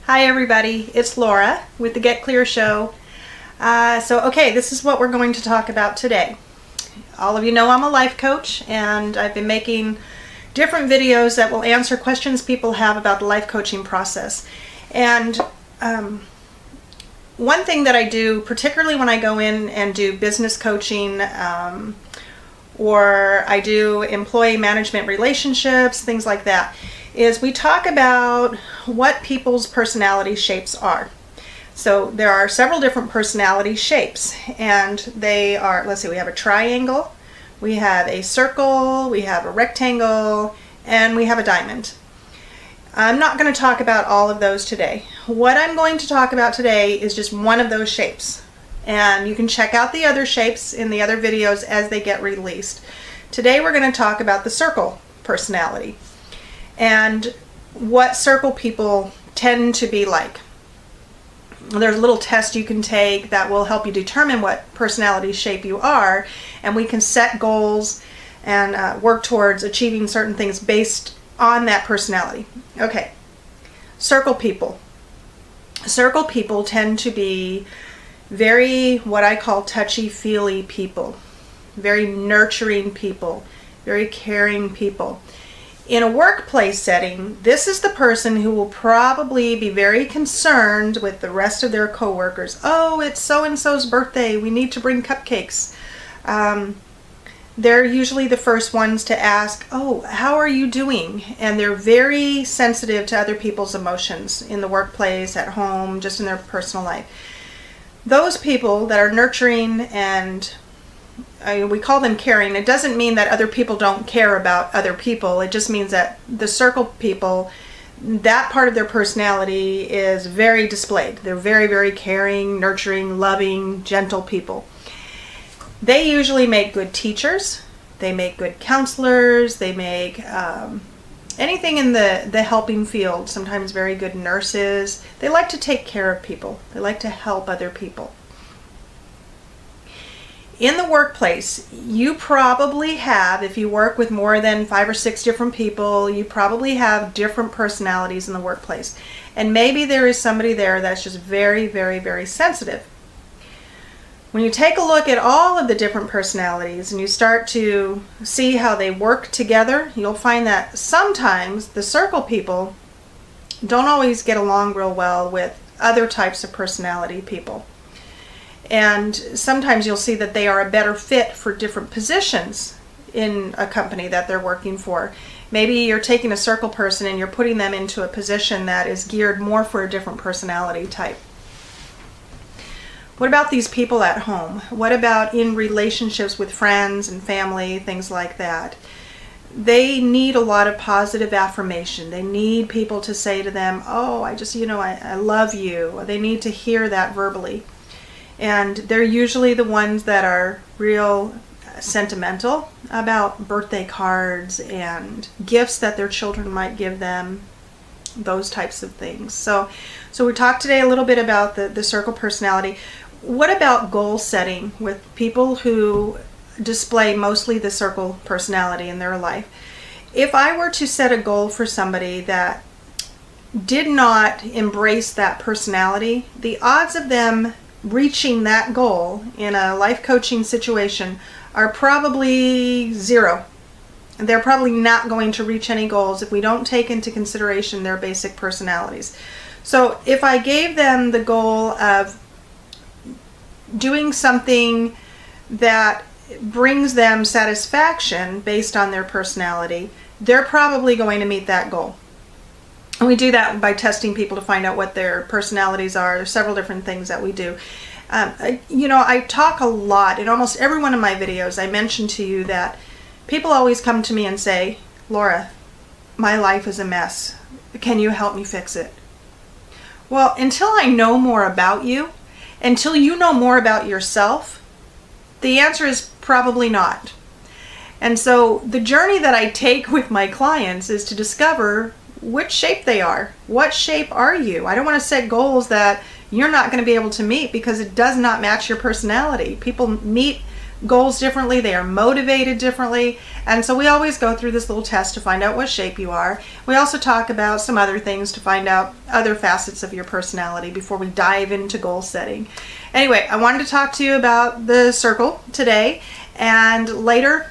Hi everybody, it's Laura with the Get Clear Show. Okay, this is what we're going to talk about today. All of you know I'm a life coach, and I've been making different videos that will answer questions people have about the life coaching process. And one thing that I do, particularly when I go in and do business coaching, or I do employee management relationships, things like that, is we talk about what people's personality shapes are. So there are several different personality shapes, and they are, let's see, we have a triangle, we have a circle, we have a rectangle, and we have a diamond. I'm not going to talk about all of those today. What I'm going to talk about today is just one of those shapes. And you can check out the other shapes in the other videos as they get released. Today we're going to talk about the circle personality and what circle people tend to be like. There's a little test you can take that will help you determine what personality shape you are, and we can set goals and work towards achieving certain things based on that personality. Okay, circle people. Circle people tend to be very, what I call touchy-feely people, very nurturing people, very caring people. In a workplace setting, this is the person who will probably be very concerned with the rest of their coworkers. Oh, it's so-and-so's birthday, we need to bring cupcakes. They're usually the first ones to ask, oh, how are you doing? And they're very sensitive to other people's emotions in the workplace, at home, just in their personal life. Those people that are nurturing and we call them caring. It doesn't mean that other people don't care about other people. It just means that the circle people, that part of their personality is very displayed. They're very, very caring, nurturing, loving, gentle people. They usually make good teachers. They make good counselors. They make anything in the helping field, sometimes very good nurses. They like to take care of people. They like to help other people. In the workplace, you probably have, if you work with more than 5 or 6 different people, you probably have different personalities in the workplace. And maybe there is somebody there that's just very, very, very sensitive. When you take a look at all of the different personalities and you start to see how they work together, you'll find that sometimes the circle people don't always get along real well with other types of personality people. And sometimes you'll see that they are a better fit for different positions in a company that they're working for. Maybe you're taking a circle person and you're putting them into a position that is geared more for a different personality type. What about these people at home? What about in relationships with friends and family, things like that? They need a lot of positive affirmation. They need people to say to them, oh, I love you. They need to hear that verbally. And they're usually the ones that are real sentimental about birthday cards and gifts that their children might give them, those types of things. So we talked today a little bit about the circle personality. What about goal setting with people who display mostly the circle personality in their life? If I were to set a goal for somebody that did not embrace that personality, the odds of them reaching that goal in a life coaching situation are probably 0. They're probably not going to reach any goals if we don't take into consideration their basic personalities. So if I gave them the goal of doing something that brings them satisfaction based on their personality, they're probably going to meet that goal. And we do that by testing people to find out what their personalities are. There's several different things that we do. I talk a lot in almost every one of my videos. I mention to you that people always come to me and say, Laura, my life is a mess. Can you help me fix it? Well, until I know more about you, until you know more about yourself, the answer is probably not. And so the journey that I take with my clients is to discover which shape they are. What shape are you? I don't want to set goals that you're not going to be able to meet because it does not match your personality. People meet goals differently, they are motivated differently, and so we always go through this little test to find out what shape you are. We also talk about some other things to find out other facets of your personality before we dive into goal setting. Anyway, I wanted to talk to you about the circle today, and later,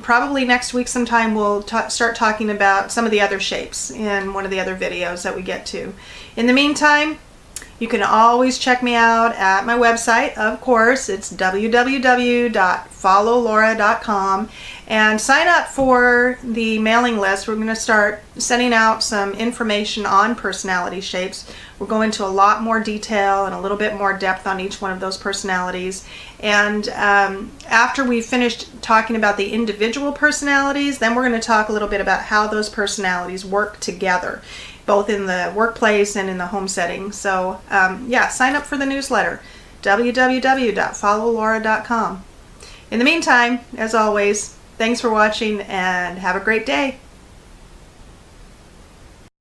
probably next week sometime, we'll start talking about some of the other shapes in one of the other videos that we get to. In the meantime, you can always check me out at my website, of course. It's www.followlaura.com, and sign up for the mailing list. We're going to start sending out some information on personality shapes. We'll go into a lot more detail and a little bit more depth on each one of those personalities. And after we've finished talking about the individual personalities, then we're going to talk a little bit about how those personalities work together, both in the workplace and in the home setting. So yeah, sign up for the newsletter, www.followlaura.com. In the meantime, as always, thanks for watching and have a great day.